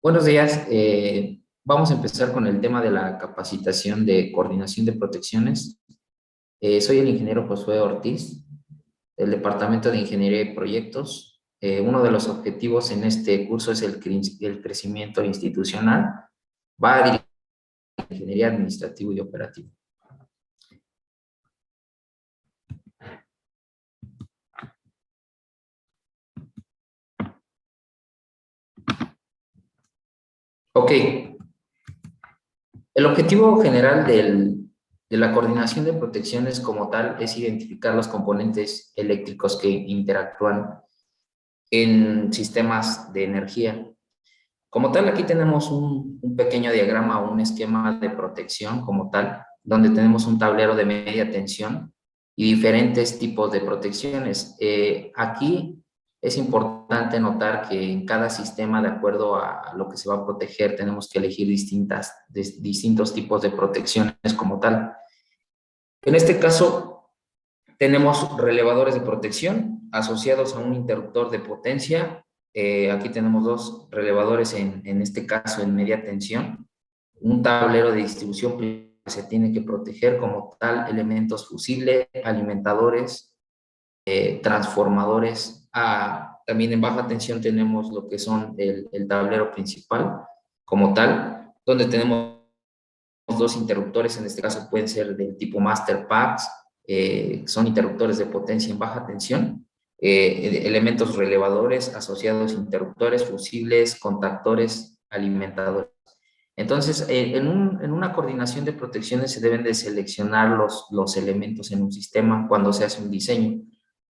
Buenos días. Vamos a empezar con el tema de la capacitación de coordinación de protecciones. Soy el ingeniero Josué Ortiz, del Departamento de Ingeniería y Proyectos. Uno de los objetivos en este curso es el crecimiento institucional. Va a dirigir ingeniería administrativa y operativa. Ok. El objetivo general de la coordinación de protecciones como tal es identificar los componentes eléctricos que interactúan en sistemas de energía. Como tal, aquí tenemos un pequeño diagrama o un esquema de protección como tal, donde tenemos un tablero de media tensión y diferentes tipos de protecciones. Aquí es importante notar que en cada sistema, de acuerdo a lo que se va a proteger, tenemos que elegir distintos tipos de protecciones como tal. En este caso, tenemos relevadores de protección asociados a un interruptor de potencia. Aquí tenemos dos relevadores en este caso en media tensión. Un tablero de distribución que se tiene que proteger como tal, elementos fusibles, alimentadores, transformadores. También en baja tensión tenemos lo que son el tablero principal como tal, donde tenemos dos interruptores, en este caso pueden ser del tipo Master Packs, son interruptores de potencia en baja tensión, elementos relevadores asociados, interruptores, fusibles, contactores, alimentadores. Entonces, en una coordinación de protecciones se deben de seleccionar los elementos en un sistema cuando se hace un diseño.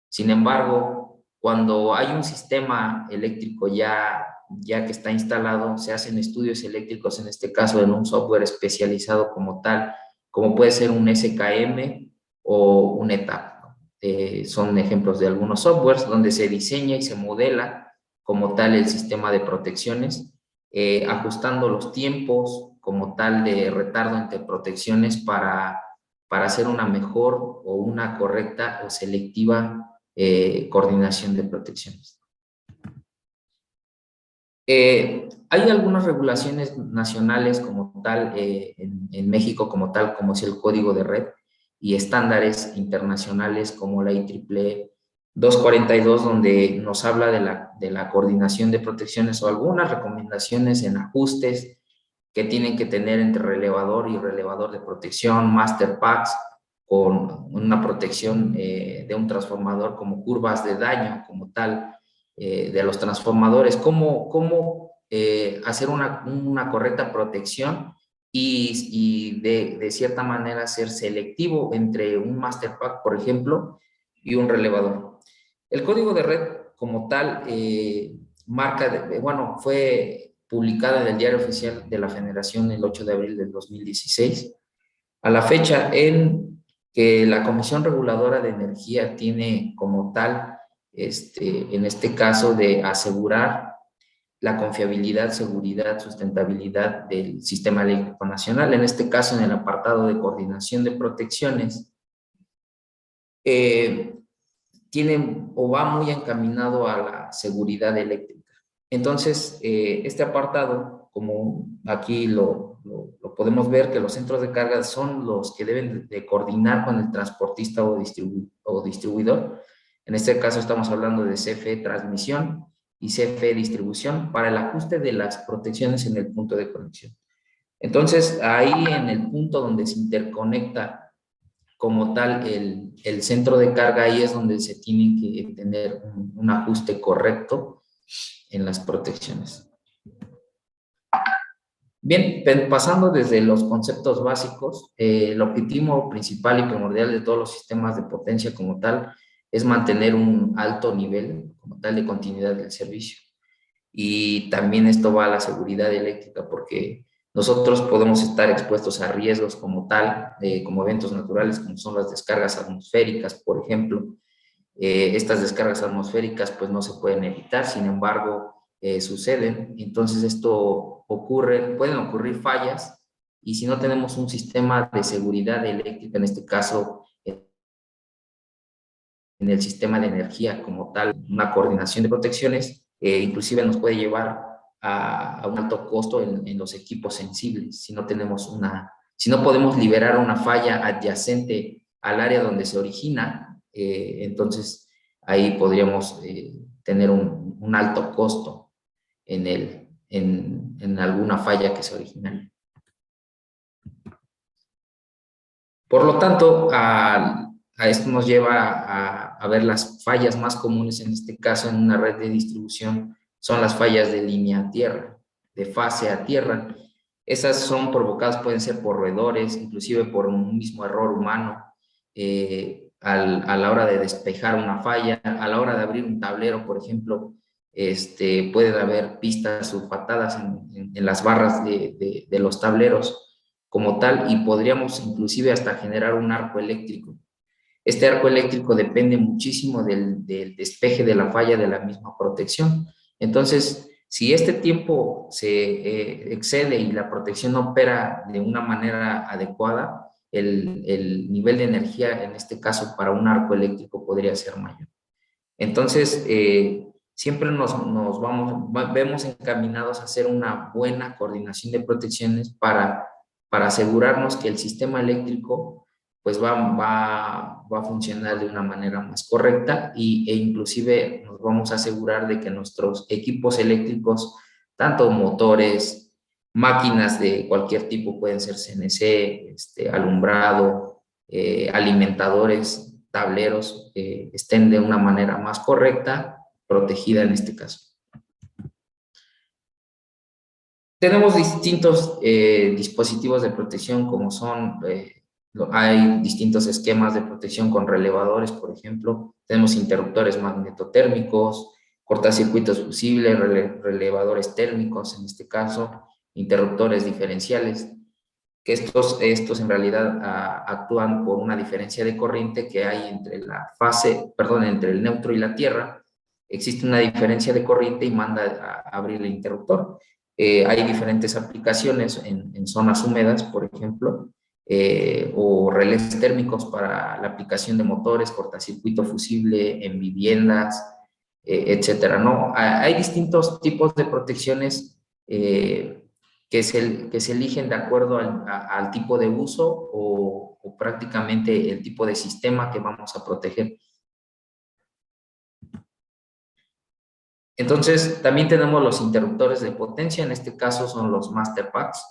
Sin embargo, cuando hay un sistema eléctrico ya que está instalado, se hacen estudios eléctricos, en este caso en un software especializado como tal, como puede ser un SKM o un ETAP. Son ejemplos de algunos softwares donde se diseña y se modela como tal el sistema de protecciones, ajustando los tiempos como tal de retardo entre protecciones para hacer una mejor o una correcta o selectiva coordinación de protecciones. Hay algunas regulaciones nacionales como tal, en México como tal, como es el Código de Red, y estándares internacionales como la IEEE 242, donde nos habla de la coordinación de protecciones o algunas recomendaciones en ajustes que tienen que tener entre relevador y relevador de protección, master packs, con una protección de un transformador como curvas de daño como tal, de los transformadores, cómo hacer una correcta protección y de cierta manera ser selectivo entre un master pack, por ejemplo, y un relevador. El código de red como tal bueno, fue publicada en el Diario Oficial de la Federación el 8 de abril del 2016. A la fecha en que la Comisión Reguladora de Energía tiene como tal, en este caso, de asegurar la confiabilidad, seguridad, sustentabilidad del sistema eléctrico nacional, en este caso en el apartado de coordinación de protecciones, eh, tiene o va muy encaminado a la seguridad eléctrica. Entonces, este apartado, como aquí lo podemos ver, que los centros de carga son los que deben de coordinar con el transportista o distribuidor. En este caso estamos hablando de CFE Transmisión y CFE Distribución para el ajuste de las protecciones en el punto de conexión. Entonces, ahí en el punto donde se interconecta como tal el centro de carga, ahí es donde se tiene que tener un ajuste correcto en las protecciones. Bien, pasando desde los conceptos básicos, el objetivo principal y primordial de todos los sistemas de potencia como tal es mantener un alto nivel como tal de continuidad del servicio. Y también esto va a la seguridad eléctrica, porque nosotros podemos estar expuestos a riesgos como tal, como eventos naturales, como son las descargas atmosféricas, por ejemplo. Estas descargas atmosféricas pues no se pueden evitar, sin embargo, suceden. Entonces esto ocurre, pueden ocurrir fallas, y si no tenemos un sistema de seguridad eléctrica, en este caso, en el sistema de energía como tal, una coordinación de protecciones, inclusive nos puede llevar a un alto costo en los equipos sensibles. Si no podemos liberar una falla adyacente al área donde se origina, entonces ahí podríamos tener un alto costo en alguna falla que se origina. Por lo tanto, a esto nos lleva a ver las fallas más comunes en este caso en una red de distribución, son las fallas de línea a tierra, de fase a tierra. Esas son provocadas, pueden ser por roedores, inclusive por un mismo error humano, a la hora de despejar una falla, a la hora de abrir un tablero, por ejemplo, puede haber pistas sulfatadas en las barras de los tableros como tal, y podríamos inclusive hasta generar un arco eléctrico. Este arco eléctrico depende muchísimo del despeje de la falla de la misma protección. Entonces, si este tiempo se excede y la protección no opera de una manera adecuada, el nivel de energía, en este caso para un arco eléctrico, podría ser mayor. Entonces, siempre vemos encaminados a hacer una buena coordinación de protecciones para asegurarnos que el sistema eléctrico pues va a funcionar de una manera más correcta e inclusive nos vamos a asegurar de que nuestros equipos eléctricos, tanto motores, máquinas de cualquier tipo, pueden ser CNC, alumbrado, alimentadores, tableros, estén de una manera más correcta, protegida en este caso. Tenemos distintos dispositivos de protección, como son, hay distintos esquemas de protección con relevadores, por ejemplo. Tenemos interruptores magnetotérmicos, cortacircuitos fusibles, relevadores térmicos, en este caso, interruptores diferenciales, que estos en realidad actúan por una diferencia de corriente que hay entre entre el neutro y la tierra. Existe una diferencia de corriente y manda a abrir el interruptor. Hay diferentes aplicaciones en zonas húmedas, por ejemplo, o relés térmicos para la aplicación de motores, cortacircuito fusible en viviendas, etcétera, ¿no? Hay distintos tipos de protecciones que se eligen de acuerdo al tipo de uso o prácticamente el tipo de sistema que vamos a proteger. Entonces, también tenemos los interruptores de potencia, en este caso son los Master Packs.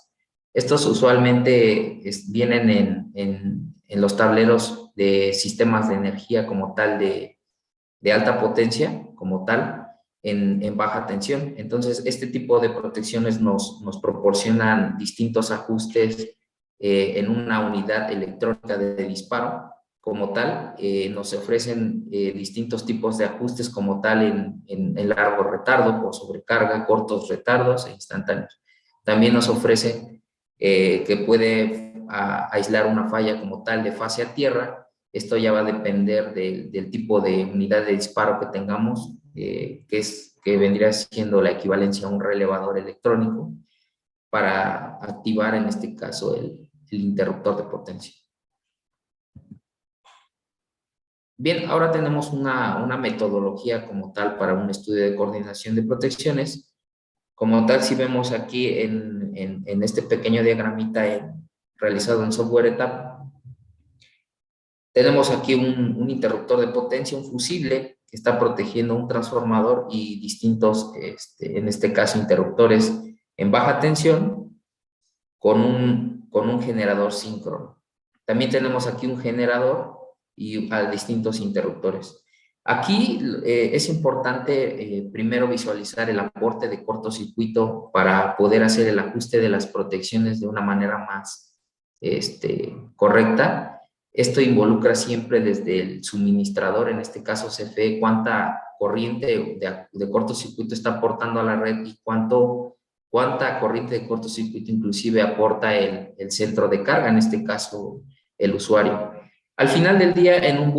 Estos usualmente vienen en los tableros de sistemas de energía como tal de alta potencia, como tal, en baja tensión. Entonces, este tipo de protecciones nos proporcionan distintos ajustes en una unidad electrónica de disparo. Como tal, nos ofrecen distintos tipos de ajustes como tal en largo retardo, por sobrecarga, cortos retardos e instantáneos. También nos ofrece que puede aislar una falla como tal de fase a tierra. Esto ya va a depender del tipo de unidad de disparo que tengamos, que vendría siendo la equivalencia a un relevador electrónico para activar en este caso el interruptor de potencia. Bien, ahora tenemos una metodología como tal para un estudio de coordinación de protecciones. Como tal, si vemos aquí en este pequeño diagramita realizado en software etap, tenemos aquí un interruptor de potencia, un fusible, que está protegiendo un transformador y distintos, en este caso, interruptores en baja tensión con un generador síncrono. También tenemos aquí un generador y a distintos interruptores. Aquí es importante primero visualizar el aporte de cortocircuito para poder hacer el ajuste de las protecciones de una manera más correcta. Esto involucra siempre desde el suministrador, en este caso CFE, cuánta corriente de cortocircuito está aportando a la red y cuánta corriente de cortocircuito inclusive aporta el centro de carga, en este caso el usuario. Al final del día, en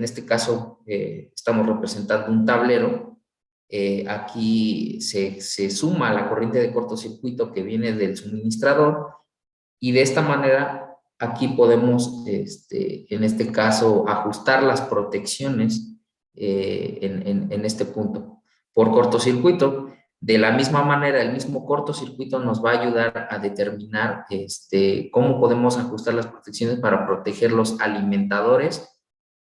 este caso estamos representando un tablero. Aquí se suma la corriente de cortocircuito que viene del suministrador y de esta manera aquí podemos, en este caso, ajustar las protecciones en este punto. Por cortocircuito, De la misma manera, el mismo cortocircuito nos va a ayudar a determinar cómo podemos ajustar las protecciones para proteger los alimentadores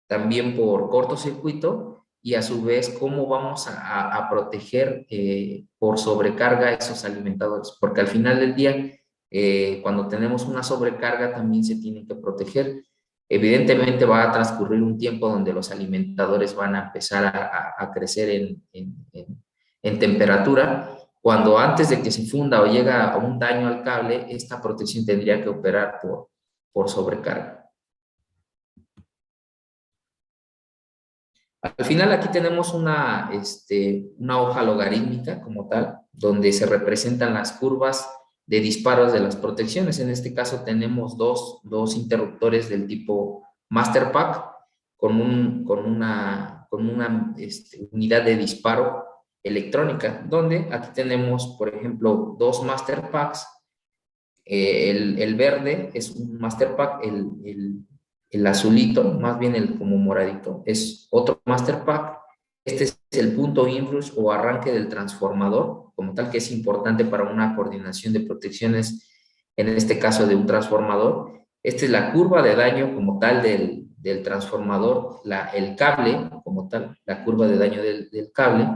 también por cortocircuito y a su vez cómo vamos a proteger por sobrecarga esos alimentadores, porque al final del día, cuando tenemos una sobrecarga también se tienen que proteger. Evidentemente va a transcurrir un tiempo donde los alimentadores van a empezar a crecer en temperatura. Cuando antes de que se funda o llega a un daño al cable, esta protección tendría que operar por sobrecarga. Al final aquí tenemos una hoja logarítmica como tal, donde se representan las curvas de disparos de las protecciones. En este caso tenemos dos interruptores del tipo Master Pack con una unidad de disparo electrónica, donde aquí tenemos, por ejemplo, dos Master Packs. El verde es un Master Pack, el azulito, más bien el como moradito, es otro Master Pack. Este es el punto inrush o arranque del transformador, como tal, que es importante para una coordinación de protecciones, en este caso de un transformador. Esta es la curva de daño como tal del transformador, el cable como tal, la curva de daño del cable.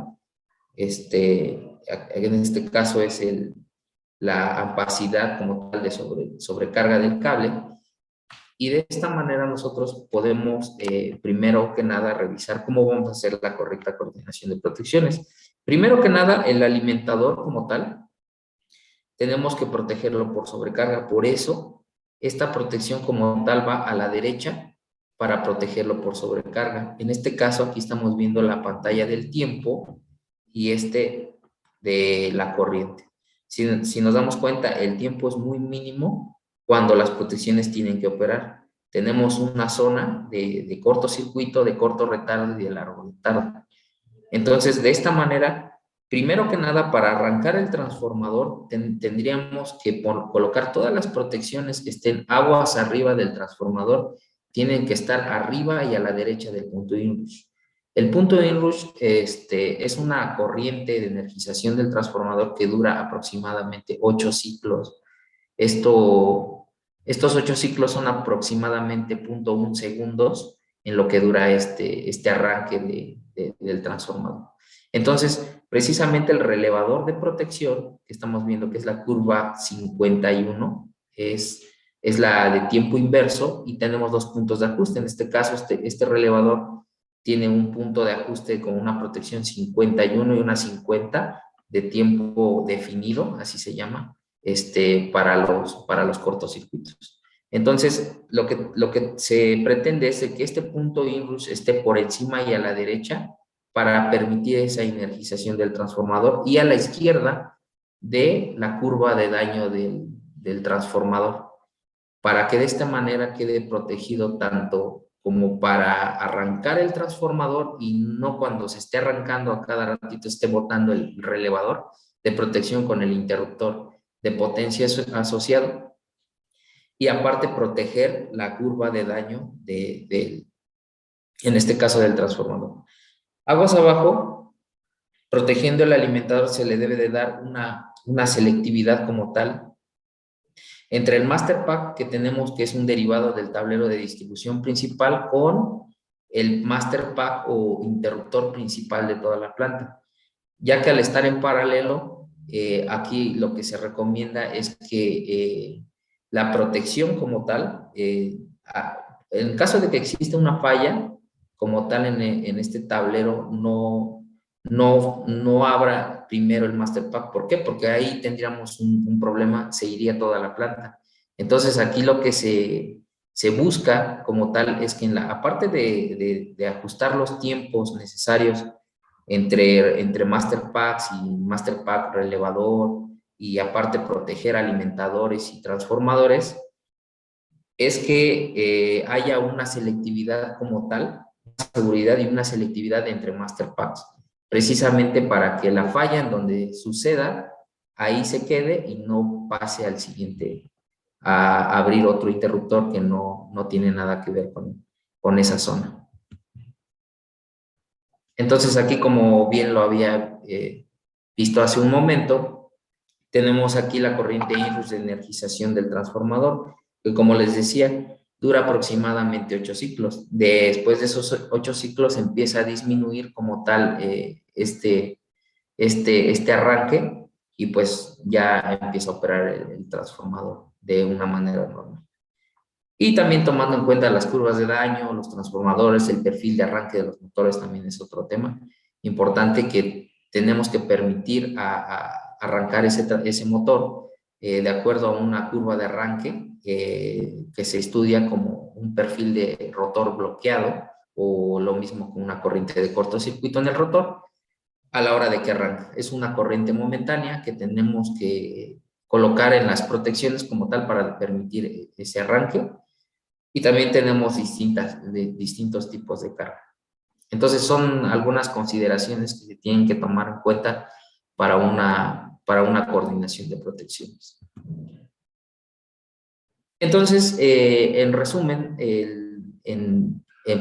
En este caso es la ampacidad como tal de sobrecarga del cable. Y de esta manera nosotros podemos, primero que nada, revisar cómo vamos a hacer la correcta coordinación de protecciones. Primero que nada, el alimentador como tal, tenemos que protegerlo por sobrecarga. Por eso, esta protección como tal va a la derecha para protegerlo por sobrecarga. En este caso, aquí estamos viendo la pantalla del tiempo y de la corriente. Si nos damos cuenta, el tiempo es muy mínimo cuando las protecciones tienen que operar. Tenemos una zona de cortocircuito, de corto retardo y de largo retardo. Entonces, de esta manera, primero que nada, para arrancar el transformador, tendríamos que colocar todas las protecciones que estén aguas arriba del transformador, tienen que estar arriba y a la derecha del punto inrush. El punto inrush es una corriente de energización del transformador que dura aproximadamente 8 ciclos. Estos 8 ciclos son aproximadamente 0.1 segundos en lo que dura este arranque del transformador. Entonces, precisamente el relevador de protección, que estamos viendo que es la curva 51, es la de tiempo inverso y tenemos dos puntos de ajuste. En este caso, este relevador tiene un punto de ajuste con una protección 51 y una 50 de tiempo definido, así se llama, para los cortocircuitos. Entonces, lo que se pretende es que este punto inrush esté por encima y a la derecha para permitir esa energización del transformador y a la izquierda de la curva de daño del transformador, para que de esta manera quede protegido tanto como para arrancar el transformador y no cuando se esté arrancando a cada ratito esté botando el relevador de protección con el interruptor de potencia asociado, y aparte proteger la curva de daño en este caso del transformador. Aguas abajo, protegiendo el alimentador se le debe de dar una selectividad como tal entre el Master Pack que tenemos, que es un derivado del tablero de distribución principal, con el Master Pack o interruptor principal de toda la planta, ya que al estar en paralelo, aquí lo que se recomienda es que la protección como tal, en caso de que exista una falla como tal en este tablero, no abra primero el Master Pack. ¿Por qué? Porque ahí tendríamos un problema, se iría toda la planta. Entonces aquí lo que se busca como tal es que aparte de ajustar los tiempos necesarios entre Master Packs y Master Pack relevador, y aparte proteger alimentadores y transformadores, es que haya una selectividad como tal, una seguridad y una selectividad entre Master Packs, precisamente para que la falla en donde suceda, ahí se quede y no pase al siguiente a abrir otro interruptor que no tiene nada que ver con esa zona. Entonces aquí, como bien lo había visto hace un momento, tenemos aquí la corriente inrus de energización del transformador, que como les decía, dura aproximadamente 8 ciclos. Después de esos 8 ciclos empieza a disminuir como tal este arranque y pues ya empieza a operar el transformador de una manera normal. Y también tomando en cuenta las curvas de daño, los transformadores, el perfil de arranque de los motores también es otro tema importante que tenemos que permitir a arrancar ese motor de acuerdo a una curva de arranque que se estudia como un perfil de rotor bloqueado o lo mismo con una corriente de cortocircuito en el rotor a la hora de que arranca. Es una corriente momentánea que tenemos que colocar en las protecciones como tal para permitir ese arranque y también tenemos distintos tipos de carga. Entonces son algunas consideraciones que se tienen que tomar en cuenta para una coordinación de protecciones. Entonces, en resumen,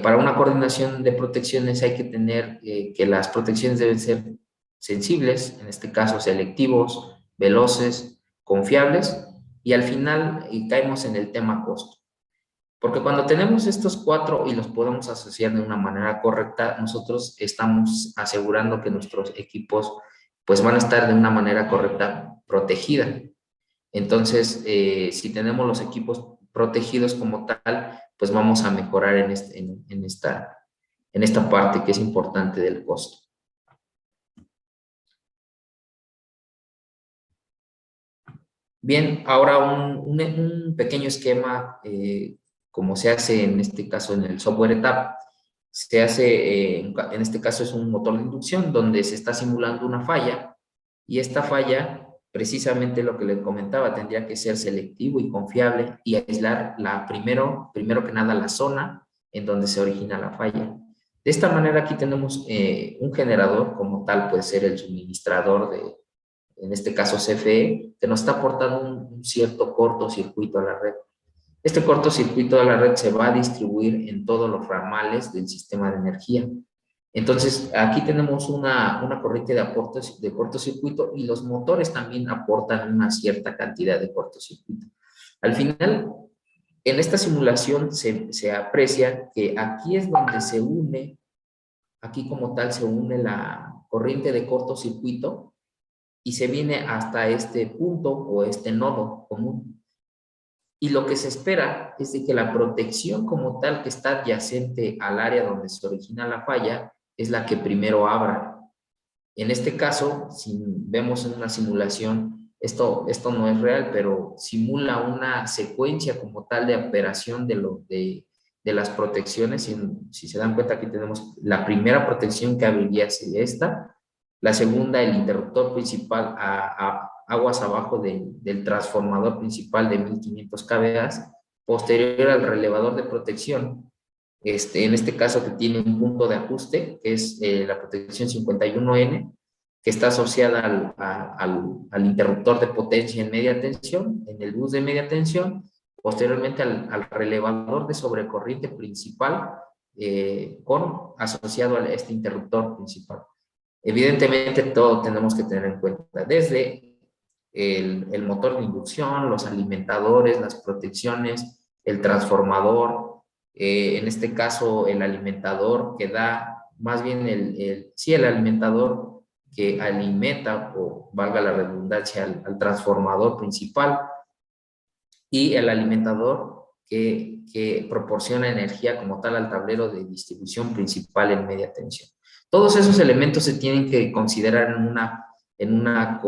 para una coordinación de protecciones hay que tener que las protecciones deben ser sensibles, en este caso selectivos, veloces, confiables, y al final caemos en el tema costo. Porque cuando tenemos estos cuatro y los podemos asociar de una manera correcta, nosotros estamos asegurando que nuestros equipos pues van a estar de una manera correcta protegida. Entonces, si tenemos los equipos protegidos como tal, pues vamos a mejorar en esta parte que es importante del costo. Bien, ahora un pequeño esquema, como se hace en este caso en el software etap, se hace, en este caso es un motor de inducción donde se está simulando una falla y esta falla, precisamente lo que les comentaba, tendría que ser selectivo y confiable y aislar primero que nada la zona en donde se origina la falla. De esta manera aquí tenemos un generador como tal, puede ser el suministrador en este caso CFE, que nos está aportando un cierto cortocircuito a la red. Este cortocircuito de la red se va a distribuir en todos los ramales del sistema de energía. Entonces, aquí tenemos una corriente de aportes de cortocircuito y los motores también aportan una cierta cantidad de cortocircuito. Al final, en esta simulación se aprecia que aquí es donde se une, aquí como tal se une la corriente de cortocircuito y se viene hasta este punto o este nodo común. Y lo que se espera es de que la protección como tal que está adyacente al área donde se origina la falla es la que primero abra. En este caso, si vemos en una simulación, esto no es real, pero simula una secuencia como tal de operación de las protecciones. Si se dan cuenta, aquí tenemos la primera protección que abriría sería esta, la segunda, el interruptor principal a aguas abajo del transformador principal de 1500 kVA, posterior al relevador de protección, en este caso que tiene un punto de ajuste, que es la protección 51N, que está asociada al interruptor de potencia en media tensión, en el bus de media tensión, posteriormente al relevador de sobrecorriente principal, asociado a este interruptor principal. Evidentemente, todo tenemos que tener en cuenta, desde el motor de inducción, los alimentadores, las protecciones, el transformador, en este caso el alimentador que da, más bien el alimentador que alimenta, o valga la redundancia, al transformador principal, y el alimentador que proporciona energía como tal al tablero de distribución principal en media tensión. Todos esos elementos se tienen que considerar en una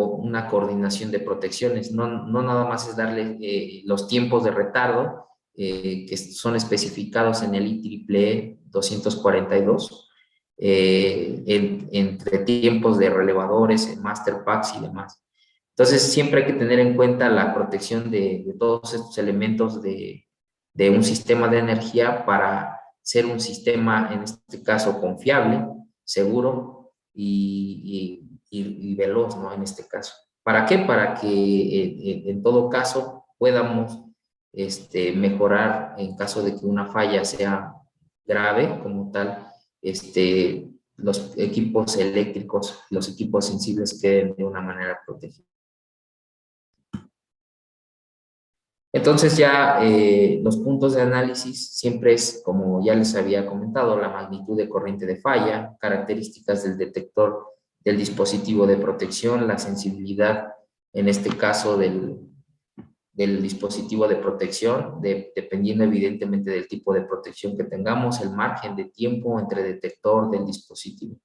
coordinación de protecciones. No nada más es darle los tiempos de retardo que son especificados en el IEEE 242, entre tiempos de relevadores, master packs y demás. Entonces, siempre hay que tener en cuenta la protección de todos estos elementos de un sistema de energía para ser un sistema, en este caso, confiable, seguro y veloz, ¿no? En este caso. ¿Para qué? Para que en todo caso podamos mejorar en caso de que una falla sea grave como tal, los equipos eléctricos, los equipos sensibles queden de una manera protegida. Entonces ya los puntos de análisis siempre es, como ya les había comentado, la magnitud de corriente de falla, características del detector del dispositivo de protección, la sensibilidad, en este caso del dispositivo de protección, dependiendo evidentemente del tipo de protección que tengamos, el margen de tiempo entre detector del dispositivo.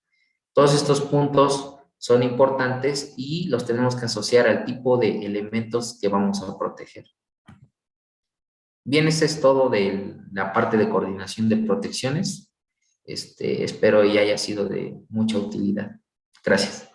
Todos estos puntos son importantes y los tenemos que asociar al tipo de elementos que vamos a proteger. Bien, ese es todo de la parte de coordinación de protecciones. Espero y haya sido de mucha utilidad. Gracias.